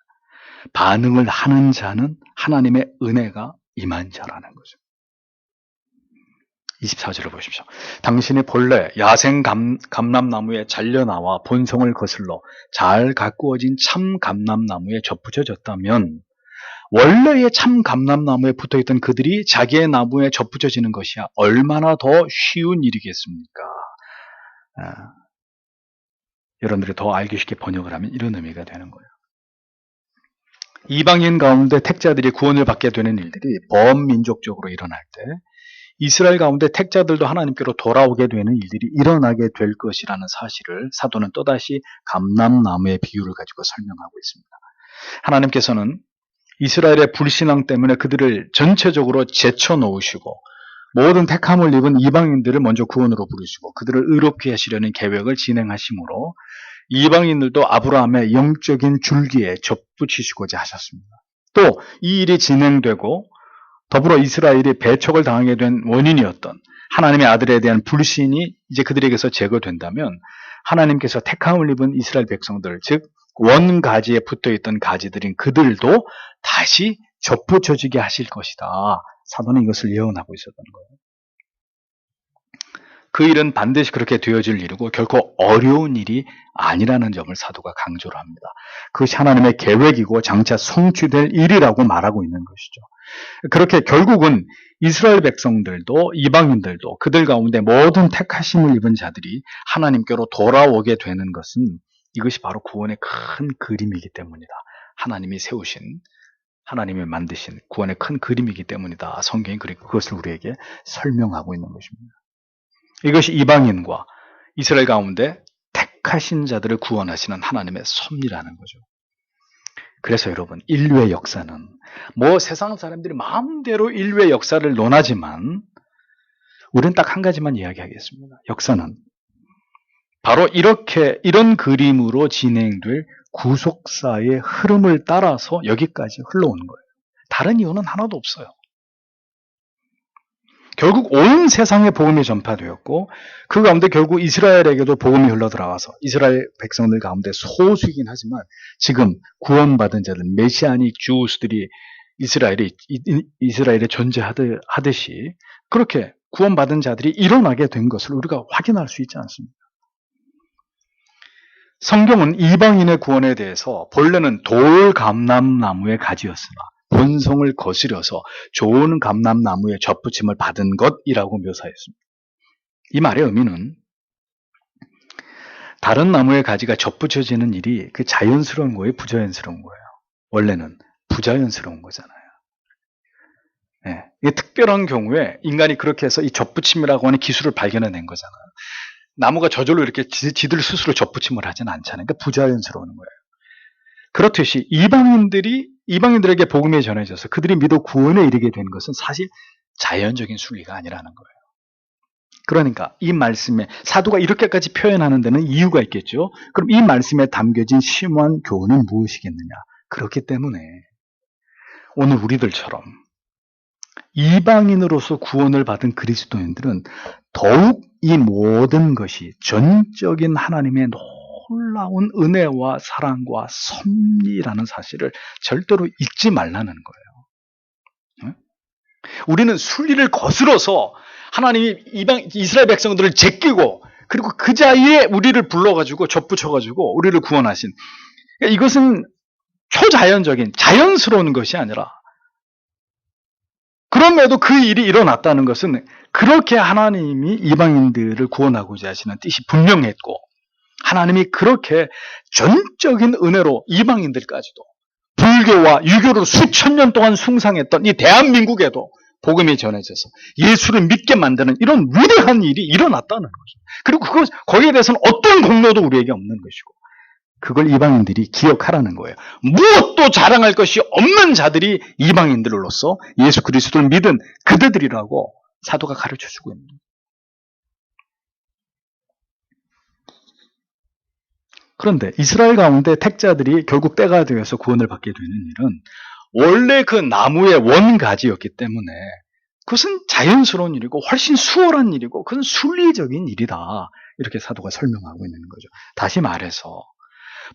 반응을 하는 자는 하나님의 은혜가 임한 자라는 거죠. 24절을 보십시오. 당신이 본래 야생 감람나무에 잘려나와 본성을 거슬러 잘 가꾸어진 참 감람나무에 접붙여졌다면 원래의 참 감람나무에 붙어있던 그들이 자기의 나무에 접붙여지는 것이 얼마나 더 쉬운 일이겠습니까? 여러분들이 더 알기 쉽게 번역을 하면 이런 의미가 되는 거예요. 이방인 가운데 택자들이 구원을 받게 되는 일들이 범민족적으로 일어날 때 이스라엘 가운데 택자들도 하나님께로 돌아오게 되는 일들이 일어나게 될 것이라는 사실을 사도는 또다시 감람나무의 비유를 가지고 설명하고 있습니다. 하나님께서는 이스라엘의 불신앙 때문에 그들을 전체적으로 제쳐놓으시고 모든 택함을 입은 이방인들을 먼저 구원으로 부르시고 그들을 의롭게 하시려는 계획을 진행하심으로 이방인들도 아브라함의 영적인 줄기에 접붙이시고자 하셨습니다. 또 이 일이 진행되고 더불어 이스라엘이 배척을 당하게 된 원인이었던 하나님의 아들에 대한 불신이 이제 그들에게서 제거된다면 하나님께서 택함을 입은 이스라엘 백성들, 즉 원가지에 붙어있던 가지들인 그들도 다시 접붙여지게 하실 것이다. 사도는 이것을 예언하고 있었던 거예요. 그 일은 반드시 그렇게 되어질 일이고 결코 어려운 일이 아니라는 점을 사도가 강조를 합니다. 그것이 하나님의 계획이고 장차 성취될 일이라고 말하고 있는 것이죠. 그렇게 결국은 이스라엘 백성들도 이방인들도 그들 가운데 모든 택하심을 입은 자들이 하나님께로 돌아오게 되는 것은 이것이 바로 구원의 큰 그림이기 때문이다. 하나님이 세우신, 하나님이 만드신 구원의 큰 그림이기 때문이다. 성경이 그것을 우리에게 설명하고 있는 것입니다. 이것이 이방인과 이스라엘 가운데 택하신 자들을 구원하시는 하나님의 섭리라는 거죠. 그래서 여러분, 인류의 역사는 세상 사람들이 마음대로 인류의 역사를 논하지만 우리는 딱 한 가지만 이야기하겠습니다. 역사는 바로 이런 그림으로 진행될 구속사의 흐름을 따라서 여기까지 흘러오는 거예요. 다른 이유는 하나도 없어요. 결국 온 세상에 복음이 전파되었고 그 가운데 결국 이스라엘에게도 복음이 흘러들어가서 이스라엘 백성들 가운데 소수이긴 하지만 지금 구원받은 자들, 메시아닉 주우스들이 이스라엘에 존재하듯이 그렇게 구원받은 자들이 일어나게 된 것을 우리가 확인할 수 있지 않습니까? 성경은 이방인의 구원에 대해서 본래는 돌 감람나무의 가지였으나 본성을 거스려서 좋은 감람나무의 접붙임을 받은 것이라고 묘사했습니다. 이 말의 의미는 다른 나무의 가지가 접붙여지는 일이 그 자연스러운 거예요, 부자연스러운 거예요? 원래는 부자연스러운 거잖아요. 네. 이게 특별한 경우에 인간이 그렇게 해서 이 접붙임이라고 하는 기술을 발견해낸 거잖아요. 나무가 저절로 이렇게 지들 스스로 접붙임을 하지는 않잖아요. 그러니까 부자연스러운 거예요. 그렇듯이 이방인들에게 복음이 전해져서 그들이 믿어 구원에 이르게 된 것은 사실 자연적인 순리가 아니라는 거예요. 그러니까 이 말씀에 사도가 이렇게까지 표현하는 데는 이유가 있겠죠. 그럼 이 말씀에 담겨진 심오한 교훈은 무엇이겠느냐? 그렇기 때문에 오늘 우리들처럼 이방인으로서 구원을 받은 그리스도인들은 더욱 이 모든 것이 전적인 하나님의 놀라운 은혜와 사랑과 섭리라는 사실을 절대로 잊지 말라는 거예요. 우리는 순리를 거스러서 하나님이 이스라엘 백성들을 제끼고 그리고 그 자리에 우리를 불러가지고 접붙여가지고 우리를 구원하신, 이것은 초자연적인 자연스러운 것이 아니라, 그럼에도 그 일이 일어났다는 것은 그렇게 하나님이 이방인들을 구원하고자 하시는 뜻이 분명했고, 하나님이 그렇게 전적인 은혜로 이방인들까지도 불교와 유교를 수천 년 동안 숭상했던 이 대한민국에도 복음이 전해져서 예수를 믿게 만드는 이런 위대한 일이 일어났다는 거죠. 그리고 거기에 대해서는 어떤 공로도 우리에게 없는 것이고, 그걸 이방인들이 기억하라는 거예요. 무엇도 자랑할 것이 없는 자들이 이방인들로서 예수 그리스도를 믿은 그대들이라고 사도가 가르쳐주고 있는 거예요. 그런데 이스라엘 가운데 택자들이 결국 때가 되어서 구원을 받게 되는 일은 원래 그 나무의 원가지였기 때문에 그것은 자연스러운 일이고 훨씬 수월한 일이고 그건 순리적인 일이다. 이렇게 사도가 설명하고 있는 거죠. 다시 말해서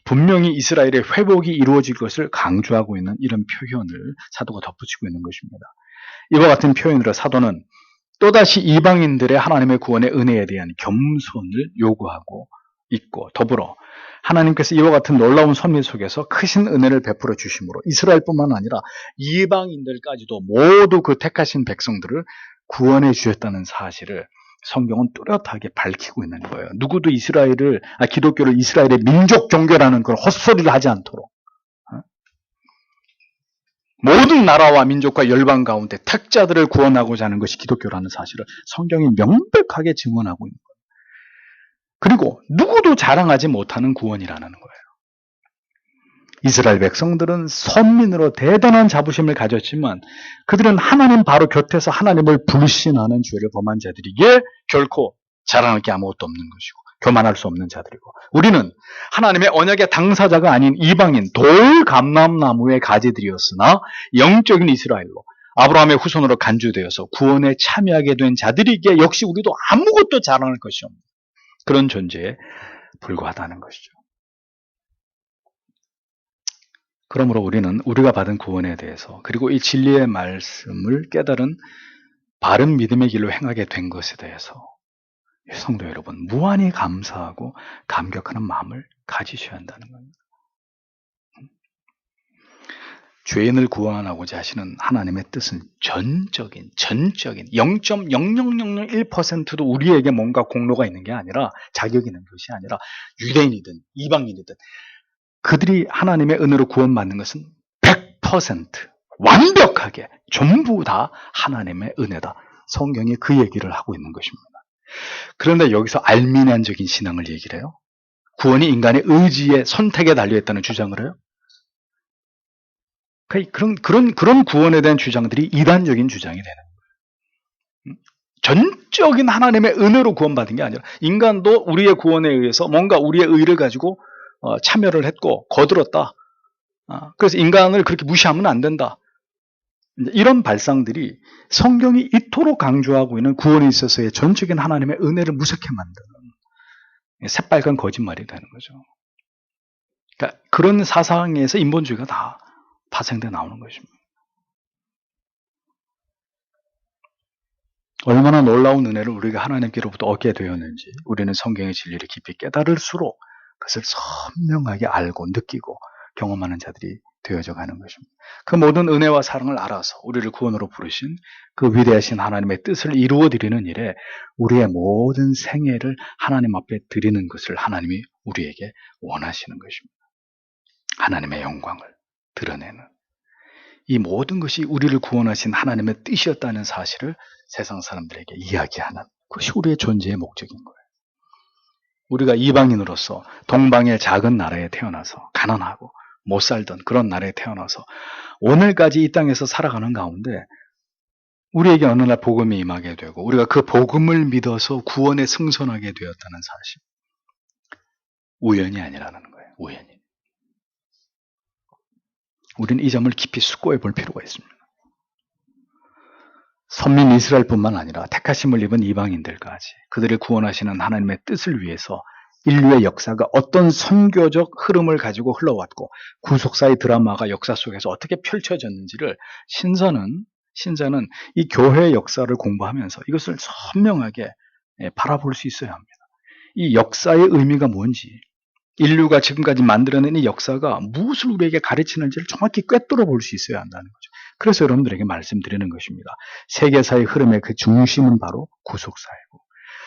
분명히 이스라엘의 회복이 이루어질 것을 강조하고 있는 이런 표현을 사도가 덧붙이고 있는 것입니다. 이와 같은 표현으로 사도는 또다시 이방인들의 하나님의 구원의 은혜에 대한 겸손을 요구하고 있고, 더불어 하나님께서 이와 같은 놀라운 섭리 속에서 크신 은혜를 베풀어 주심으로 이스라엘뿐만 아니라 이방인들까지도 모두 그 택하신 백성들을 구원해 주셨다는 사실을 성경은 뚜렷하게 밝히고 있는 거예요. 누구도 기독교를 이스라엘의 민족 종교라는 그런 헛소리를 하지 않도록, 모든 나라와 민족과 열방 가운데 택자들을 구원하고자 하는 것이 기독교라는 사실을 성경이 명백하게 증언하고 있는 거예요. 그리고 누구도 자랑하지 못하는 구원이라는 거예요. 이스라엘 백성들은 선민으로 대단한 자부심을 가졌지만 그들은 하나님 바로 곁에서 하나님을 불신하는 죄를 범한 자들이기에 결코 자랑할 게 아무것도 없는 것이고 교만할 수 없는 자들이고, 우리는 하나님의 언약의 당사자가 아닌 이방인 돌감람나무의 가지들이었으나 영적인 이스라엘로 아브라함의 후손으로 간주되어서 구원에 참여하게 된 자들이기에 역시 우리도 아무것도 자랑할 것이 없는 그런 존재에 불과하다는 것이죠. 그러므로 우리는 우리가 받은 구원에 대해서, 그리고 이 진리의 말씀을 깨달은 바른 믿음의 길로 행하게 된 것에 대해서 성도 여러분, 무한히 감사하고 감격하는 마음을 가지셔야 한다는 겁니다. 죄인을 구원하고자 하시는 하나님의 뜻은 전적인 0.0001%도 우리에게 뭔가 공로가 있는 게 아니라, 자격이 있는 것이 아니라 유대인이든 이방인이든 그들이 하나님의 은혜로 구원받는 것은 100% 완벽하게 전부 다 하나님의 은혜다. 성경이 그 얘기를 하고 있는 것입니다. 그런데 여기서 알미니안적인 신앙을 얘기를 해요. 구원이 인간의 의지에, 선택에 달려있다는 주장을 해요. 그런 구원에 대한 주장들이 이단적인 주장이 되는 거예요. 전적인 하나님의 은혜로 구원받은 게 아니라, 인간도 우리의 구원에 의해서 뭔가 우리의 의를 가지고 참여를 했고 거들었다. 그래서 인간을 그렇게 무시하면 안 된다. 이런 발상들이 성경이 이토록 강조하고 있는 구원에 있어서의 전적인 하나님의 은혜를 무섭게 만드는 새빨간 거짓말이 되는 거죠. 그러니까 그런 사상에서 인본주의가 다 파생돼 나오는 것입니다. 얼마나 놀라운 은혜를 우리가 하나님께로부터 얻게 되었는지 우리는 성경의 진리를 깊이 깨달을수록 그것을 선명하게 알고 느끼고 경험하는 자들이 되어져 가는 것입니다. 그 모든 은혜와 사랑을 알아서 우리를 구원으로 부르신 그 위대하신 하나님의 뜻을 이루어 드리는 일에 우리의 모든 생애를 하나님 앞에 드리는 것을 하나님이 우리에게 원하시는 것입니다. 하나님의 영광을 드러내는 이 모든 것이 우리를 구원하신 하나님의 뜻이었다는 사실을 세상 사람들에게 이야기하는 그것이 우리의 존재의 목적인 거예요. 우리가 이방인으로서 동방의 작은 나라에 태어나서 가난하고 못 살던 그런 나라에 태어나서 오늘까지 이 땅에서 살아가는 가운데 우리에게 어느 날 복음이 임하게 되고 우리가 그 복음을 믿어서 구원에 승선하게 되었다는 사실. 우연이 아니라는 거예요. 우연이. 우리는 이 점을 깊이 숙고해 볼 필요가 있습니다. 선민 이스라엘뿐만 아니라 택하심을 입은 이방인들까지 그들을 구원하시는 하나님의 뜻을 위해서 인류의 역사가 어떤 선교적 흐름을 가지고 흘러왔고 구속사의 드라마가 역사 속에서 어떻게 펼쳐졌는지를 신자는 이 교회의 역사를 공부하면서 이것을 선명하게 바라볼 수 있어야 합니다. 이 역사의 의미가 뭔지 인류가 지금까지 만들어낸 이 역사가 무엇을 우리에게 가르치는지를 정확히 꿰뚫어 볼 수 있어야 한다는 거죠. 그래서 여러분들에게 말씀드리는 것입니다. 세계사의 흐름의 그 중심은 바로 구속사이고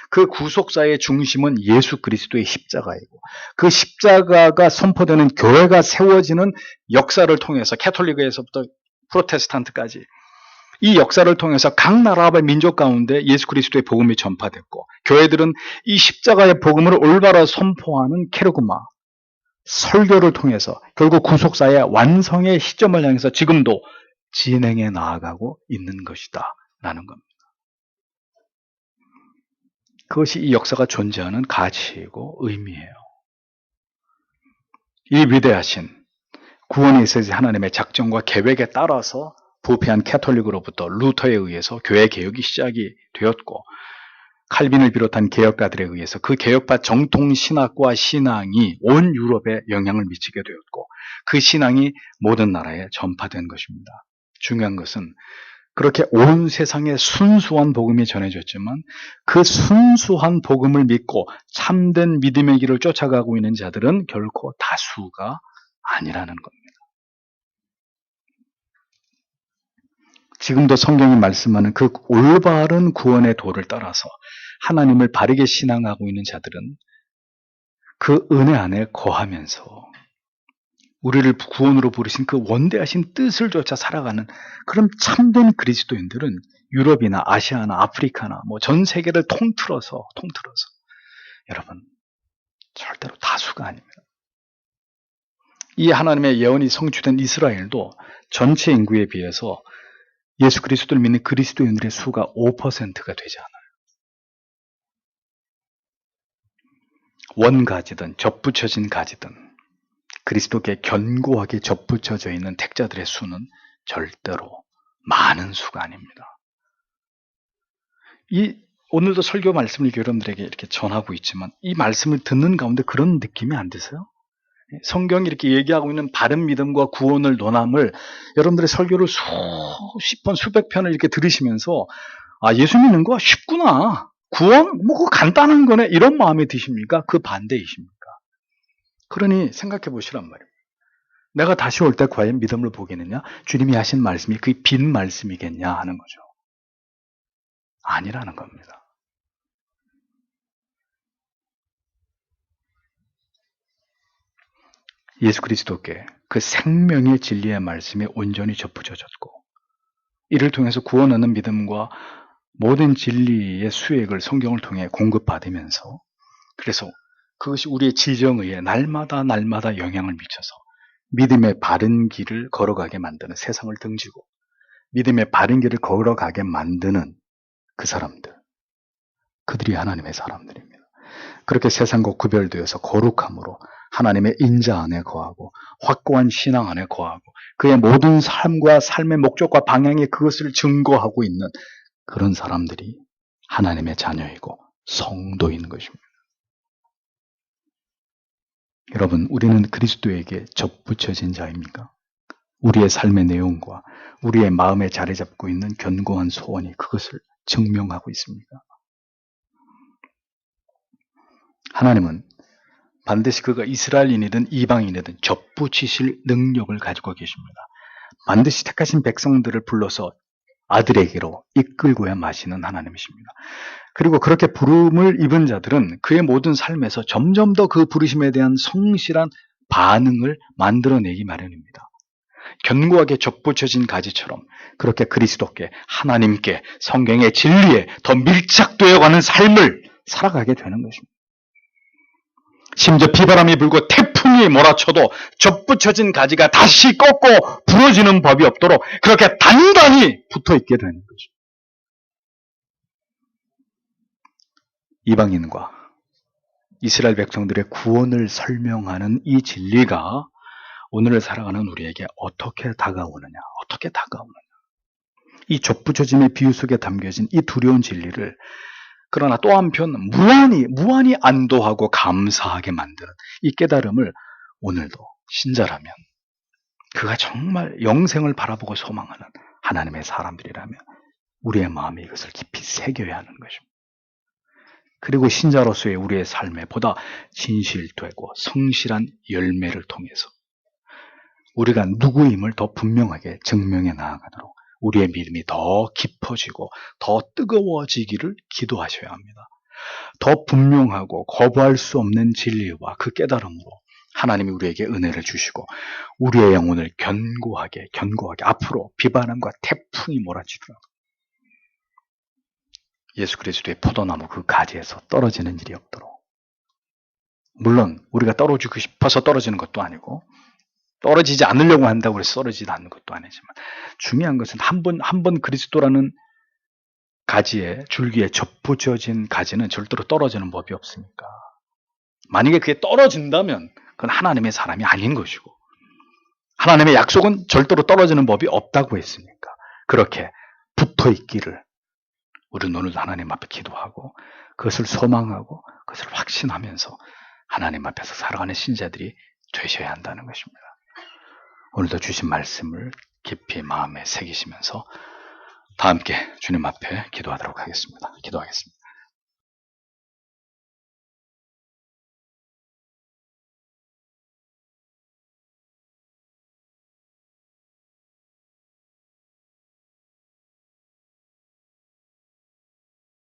그 구속사의 중심은 예수 그리스도의 십자가이고 그 십자가가 선포되는 교회가 세워지는 역사를 통해서 캐톨릭에서부터 프로테스탄트까지 이 역사를 통해서 각 나라의 민족 가운데 예수 그리스도의 복음이 전파됐고 교회들은 이 십자가의 복음을 올바로 선포하는 케르그마 설교를 통해서 결국 구속사의 완성의 시점을 향해서 지금도 진행해 나아가고 있는 것이다 라는 겁니다. 그것이 이 역사가 존재하는 가치이고 의미예요. 이 위대하신 구원에 있어서 하나님의 작정과 계획에 따라서 부패한 캐톨릭으로부터 루터에 의해서 교회 개혁이 시작이 되었고 칼빈을 비롯한 개혁가들에 의해서 그 개혁파 정통 신학과 신앙이 온 유럽에 영향을 미치게 되었고 그 신앙이 모든 나라에 전파된 것입니다. 중요한 것은 그렇게 온 세상에 순수한 복음이 전해졌지만 그 순수한 복음을 믿고 참된 믿음의 길을 쫓아가고 있는 자들은 결코 다수가 아니라는 겁니다. 지금도 성경이 말씀하는 그 올바른 구원의 도를 따라서 하나님을 바르게 신앙하고 있는 자들은 그 은혜 안에 거하면서 우리를 구원으로 부르신 그 원대하신 뜻을 쫓아 살아가는 그런 참된 그리스도인들은 유럽이나 아시아나 아프리카나 뭐 전 세계를 통틀어서 여러분 절대로 다수가 아닙니다. 이 하나님의 예언이 성취된 이스라엘도 전체 인구에 비해서 예수 그리스도를 믿는 그리스도인들의 수가 5%가 되지 않아요. 원가지든 접붙여진 가지든 그리스도께 견고하게 접붙여져 있는 택자들의 수는 절대로 많은 수가 아닙니다. 오늘도 설교 말씀을 여러분들에게 이렇게 전하고 있지만 이 말씀을 듣는 가운데 그런 느낌이 안 드세요? 성경이 이렇게 얘기하고 있는 바른 믿음과 구원을 논함을 여러분들의 설교를 수십 번, 수백 편을 이렇게 들으시면서 아, 예수 믿는 거 쉽구나. 구원? 뭐 그거 간단한 거네. 이런 마음이 드십니까? 그 반대이십니까? 그러니 생각해 보시란 말이에요. 내가 다시 올 때 과연 믿음을 보겠느냐? 주님이 하신 말씀이 그 빈 말씀이겠냐 하는 거죠. 아니라는 겁니다. 예수 그리스도께 그 생명의 진리의 말씀이 온전히 접붙여졌고 이를 통해서 구원하는 믿음과 모든 진리의 수액을 성경을 통해 공급받으면서 그래서 그것이 우리의 지정의에 날마다 영향을 미쳐서 믿음의 바른 길을 걸어가게 만드는 세상을 등지고 믿음의 바른 길을 걸어가게 만드는 그 사람들 그들이 하나님의 사람들입니다. 그렇게 세상과 구별되어서 거룩함으로 하나님의 인자 안에 거하고 확고한 신앙 안에 거하고 그의 모든 삶과 삶의 목적과 방향에 그것을 증거하고 있는 그런 사람들이 하나님의 자녀이고 성도인 것입니다. 여러분, 우리는 그리스도에게 접붙여진 자입니까? 우리의 삶의 내용과 우리의 마음에 자리 잡고 있는 견고한 소원이 그것을 증명하고 있습니까? 하나님은 반드시 그가 이스라엘인이든 이방인이든 접붙이실 능력을 가지고 계십니다. 반드시 택하신 백성들을 불러서 아들에게로 이끌고야 마시는 하나님이십니다. 그리고 그렇게 부름을 입은 자들은 그의 모든 삶에서 점점 더 그 부르심에 대한 성실한 반응을 만들어내기 마련입니다. 견고하게 접붙여진 가지처럼 그렇게 그리스도께, 하나님께, 성경의 진리에 더 밀착되어 가는 삶을 살아가게 되는 것입니다. 심지어 비바람이 불고 태풍이 몰아쳐도 접붙여진 가지가 다시 꺾고 부러지는 법이 없도록 그렇게 단단히 붙어있게 되는 거죠. 이방인과 이스라엘 백성들의 구원을 설명하는 이 진리가 오늘을 살아가는 우리에게 어떻게 다가오느냐, 이 접붙여짐의 비유 속에 담겨진 이 두려운 진리를 그러나 또 한편 무한히 안도하고 감사하게 만드는 이 깨달음을 오늘도 신자라면, 그가 정말 영생을 바라보고 소망하는 하나님의 사람들이라면 우리의 마음에 이것을 깊이 새겨야 하는 것입니다. 그리고 신자로서의 우리의 삶에 보다 진실되고 성실한 열매를 통해서 우리가 누구임을 더 분명하게 증명해 나아가도록 우리의 믿음이 더 깊어지고 더 뜨거워지기를 기도하셔야 합니다. 더 분명하고 거부할 수 없는 진리와 그 깨달음으로 하나님이 우리에게 은혜를 주시고 우리의 영혼을 견고하게 앞으로 비바람과 태풍이 몰아치더라도 예수 그리스도의 포도나무 그 가지에서 떨어지는 일이 없도록, 물론 우리가 떨어지고 싶어서 떨어지는 것도 아니고 떨어지지 않으려고 한다고 해서 떨어지지 않는 것도 아니지만 중요한 것은 한 번 그리스도라는 가지에, 줄기에 접붙여진 가지는 절대로 떨어지는 법이 없으니까, 만약에 그게 떨어진다면 그건 하나님의 사람이 아닌 것이고 하나님의 약속은 절대로 떨어지는 법이 없다고 했으니까 그렇게 붙어있기를 우리는 오늘 하나님 앞에 기도하고 그것을 소망하고 그것을 확신하면서 하나님 앞에서 살아가는 신자들이 되셔야 한다는 것입니다. 오늘도 주신 말씀을 깊이 마음에 새기시면서 다 함께 주님 앞에 기도하도록 하겠습니다. 기도하겠습니다.